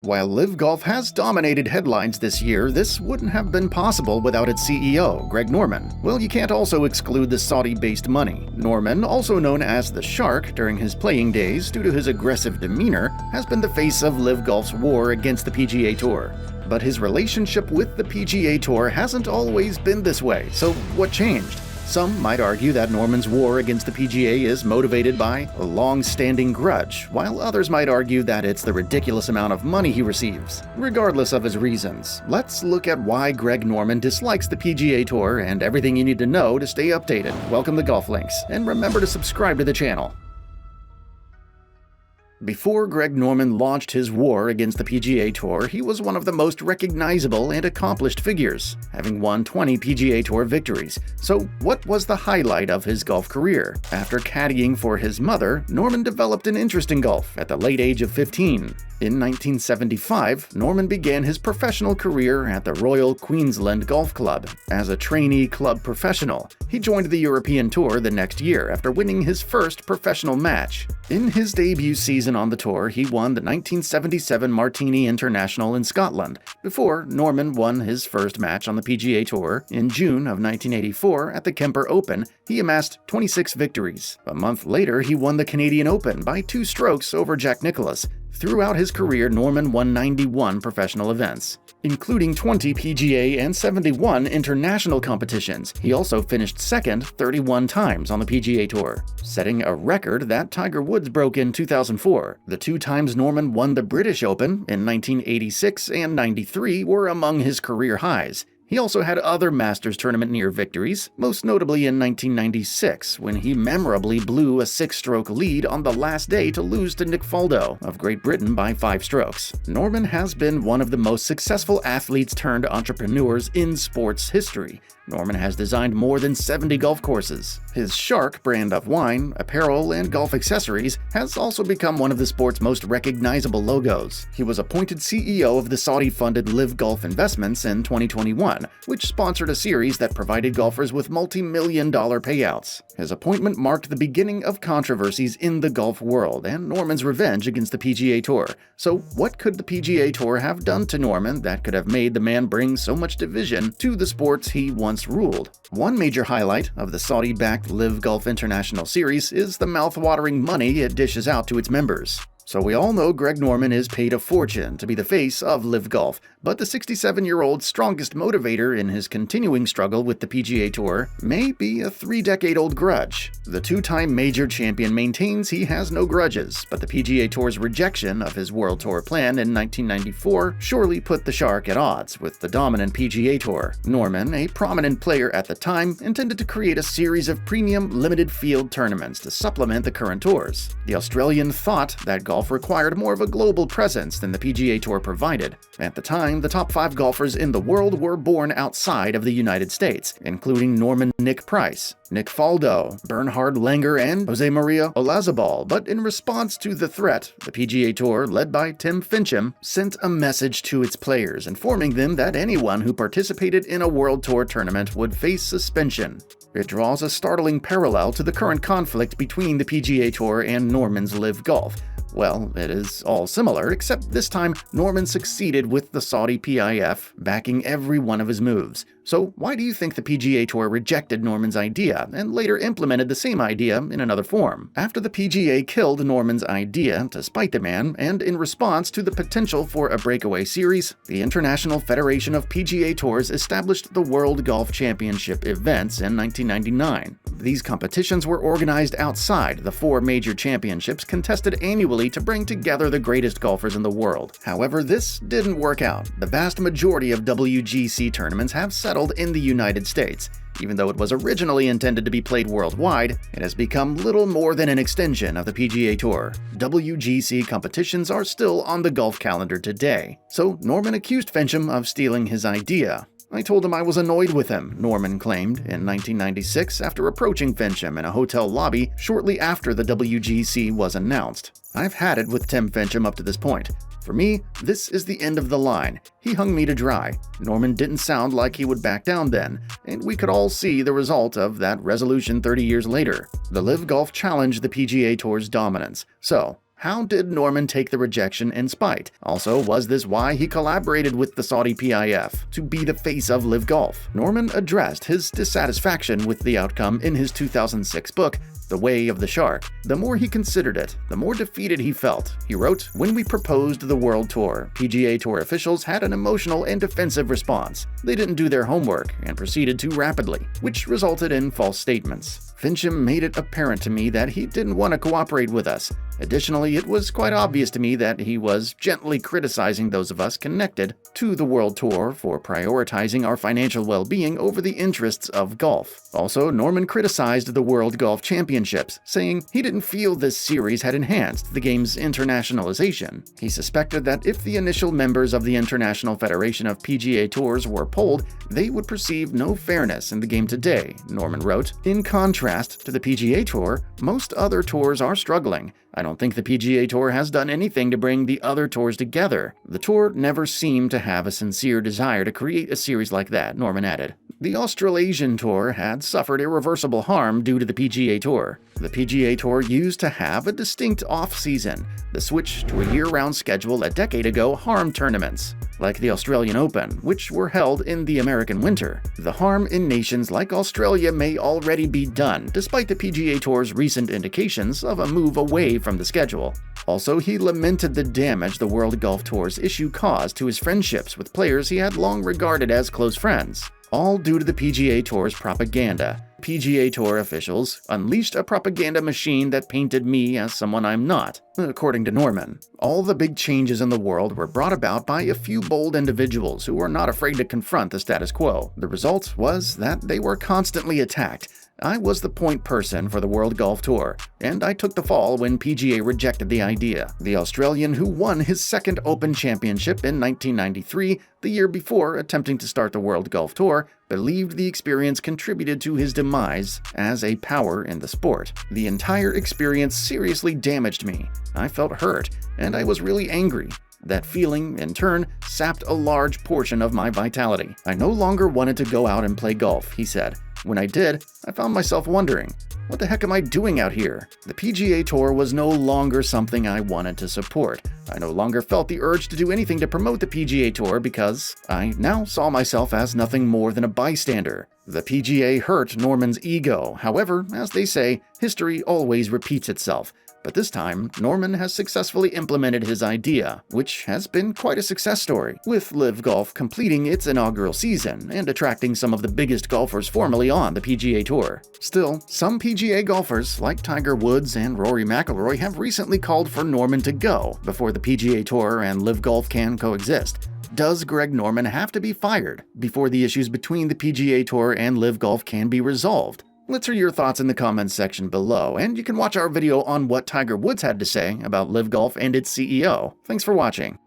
While LIV Golf has dominated headlines this year, this wouldn't have been possible without its CEO, Greg Norman. Well, you can't also exclude the Saudi-based money. Norman, also known as the Shark during his playing days due to his aggressive demeanor, has been the face of LIV Golf's war against the PGA Tour. But his relationship with the PGA Tour hasn't always been this way, so what changed? Some might argue that Norman's war against the PGA is motivated by a long-standing grudge, while others might argue that it's the ridiculous amount of money he receives. Regardless of his reasons, let's look at why Greg Norman dislikes the PGA Tour and everything you need to know to stay updated. Welcome to Golf Links, and remember to subscribe to the channel. Before Greg Norman launched his war against the PGA Tour, he was one of the most recognizable and accomplished figures, having won 20 PGA Tour victories. So what was the highlight of his golf career? After caddying for his mother, Norman developed an interest in golf at the late age of 15. In 1975, Norman began his professional career at the Royal Queensland Golf Club. As a trainee club professional, he joined the European Tour the next year after winning his first professional match. In his debut season on the tour, he won the 1977 Martini International in Scotland, before Norman won his first match on the PGA Tour. In June of 1984 at the Kemper Open, he amassed 26 victories. A month later, he won the Canadian Open by 2 strokes over Jack Nicklaus. Throughout his career, Norman won 91 professional events, including 20 PGA and 71 international competitions. He also finished second 31 times on the PGA Tour, setting a record that Tiger Woods broke in 2004. The 2 times Norman won the British Open in 1986 and 93 were among his career highs. He also had other Masters tournament near victories, most notably in 1996, when he memorably blew a 6-stroke lead on the last day to lose to Nick Faldo of Great Britain by 5 strokes. Norman has been one of the most successful athletes turned entrepreneurs in sports history. Norman has designed more than 70 golf courses. His Shark brand of wine, apparel, and golf accessories has also become one of the sport's most recognizable logos. He was appointed CEO of the Saudi-funded LIV Golf Investments in 2021, which sponsored a series that provided golfers with multi-million-dollar payouts. His appointment marked the beginning of controversies in the golf world and Norman's revenge against the PGA Tour. So what could the PGA Tour have done to Norman that could have made the man bring so much division to the sports he once ruled? One major highlight of the Saudi-backed LIV Golf International Series is the mouth-watering money it dishes out to its members. So we all know Greg Norman is paid a fortune to be the face of LIV Golf, but the 67-year-old's strongest motivator in his continuing struggle with the PGA Tour may be a 3-decade-old grudge. The 2-time major champion maintains he has no grudges, but the PGA Tour's rejection of his World Tour plan in 1994 surely put the Shark at odds with the dominant PGA Tour. Norman, a prominent player at the time, intended to create a series of premium limited field tournaments to supplement the current tours. The Australian thought that golf required more of a global presence than the PGA Tour provided. At the time, the top 5 golfers in the world were born outside of the United States, including Norman Nick Price, Nick Faldo, Bernhard Langer, and Jose Maria Olazabal. But in response to the threat, the PGA Tour, led by Tim Finchem, sent a message to its players informing them that anyone who participated in a World Tour tournament would face suspension. It draws a startling parallel to the current conflict between the PGA Tour and Norman's LIV Golf. Well, it is all similar, except this time Norman succeeded with the Saudi PIF backing every one of his moves. So why do you think the PGA Tour rejected Norman's idea and later implemented the same idea in another form? After the PGA killed Norman's idea to spite the man, and in response to the potential for a breakaway series, the International Federation of PGA Tours established the World Golf Championship events in 1999. These competitions were organized outside the 4 major championships contested annually to bring together the greatest golfers in the world. However, this didn't work out. The vast majority of WGC tournaments have settled in the United States. Even though it was originally intended to be played worldwide, it has become little more than an extension of the PGA Tour. WGC competitions are still on the golf calendar today. So Norman accused Finchem of stealing his idea. I told him I was annoyed with him, Norman claimed in 1996 after approaching Finchem in a hotel lobby shortly after the WGC was announced. I've had it with Tim Finchem up to this point. For me, this is the end of the line. He hung me to dry. Norman didn't sound like he would back down then, and we could all see the result of that resolution 30 years later. The LIV Golf challenged the PGA Tour's dominance. So, How did Norman take the rejection in spite? Also, was this why he collaborated with the Saudi PIF to be the face of LIV Golf? Norman addressed his dissatisfaction with the outcome in his 2006 book, The Way of the Shark. The more he considered it, the more defeated he felt. He wrote, "When we proposed the World Tour, PGA Tour officials had an emotional and defensive response. They didn't do their homework and proceeded too rapidly, which resulted in false statements. Fincham made it apparent to me that he didn't want to cooperate with us. Additionally, it was quite obvious to me that he was gently criticizing those of us connected to the World Tour for prioritizing our financial well-being over the interests of golf." Also, Norman criticized the World Golf Championships, saying he didn't feel this series had enhanced the game's internationalization. He suspected that if the initial members of the International Federation of PGA Tours were polled, they would perceive no fairness in the game today, Norman wrote. In contrast to the PGA Tour, most other tours are struggling. I don't think the PGA Tour has done anything to bring the other tours together. The tour never seemed to have a sincere desire to create a series like that, Norman added. The Australasian Tour had suffered irreversible harm due to the PGA Tour. The PGA Tour used to have a distinct off-season. The switch to a year-round schedule a decade ago harmed tournaments, like the Australian Open, which were held in the American winter. The harm in nations like Australia may already be done, despite the PGA Tour's recent indications of a move away from the schedule. Also, he lamented the damage the World Golf Tour's issue caused to his friendships with players he had long regarded as close friends, all due to the PGA Tour's propaganda. PGA Tour officials unleashed a propaganda machine that painted me as someone I'm not, according to Norman. All the big changes in the world were brought about by a few bold individuals who were not afraid to confront the status quo. The result was that they were constantly attacked. I was the point person for the World Golf Tour, and I took the fall when PGA rejected the idea. The Australian who won his second Open Championship in 1993, the year before attempting to start the World Golf Tour, believed the experience contributed to his demise as a power in the sport. The entire experience seriously damaged me. I felt hurt, and I was really angry. That feeling, in turn, sapped a large portion of my vitality. I no longer wanted to go out and play golf, he said. When I did, I found myself wondering, what the heck am I doing out here? The PGA Tour was no longer something I wanted to support. I no longer felt the urge to do anything to promote the PGA Tour because I now saw myself as nothing more than a bystander. The PGA hurt Norman's ego. However, as they say, history always repeats itself. But this time, Norman has successfully implemented his idea, which has been quite a success story, with LIV Golf completing its inaugural season and attracting some of the biggest golfers formerly on the PGA Tour. Still, some PGA golfers, like Tiger Woods and Rory McIlroy, have recently called for Norman to go before the PGA Tour and LIV Golf can coexist. Does Greg Norman have to be fired before the issues between the PGA Tour and LIV Golf can be resolved? Let's hear your thoughts in the comments section below, and you can watch our video on what Tiger Woods had to say about LIV Golf and its CEO. Thanks for watching.